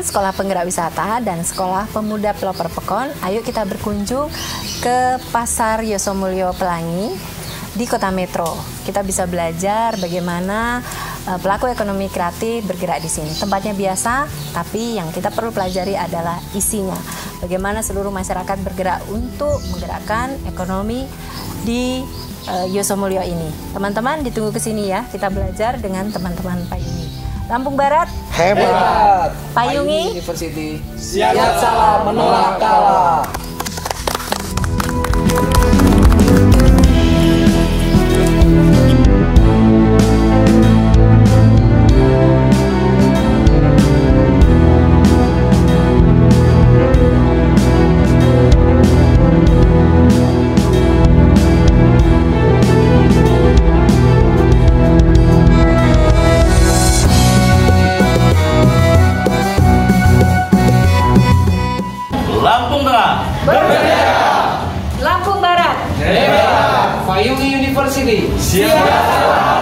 Sekolah Penggerak Wisata dan Sekolah Pemuda Pelopor Pekon. Ayo kita berkunjung ke Pasar Yosomulyo Pelangi di Kota Metro. Kita bisa belajar bagaimana pelaku ekonomi kreatif bergerak di sini. Tempatnya biasa, tapi yang kita perlu pelajari adalah isinya. Bagaimana seluruh masyarakat bergerak untuk menggerakkan ekonomi di Yosomulyo ini. Teman-teman ditunggu ke sini ya. Kita belajar dengan teman-teman Payungi. Lampung Barat hebat. Payungi University siap salah menolak kalah. Lampung Tengah Lampung Barat Hebat. Payungi University siap.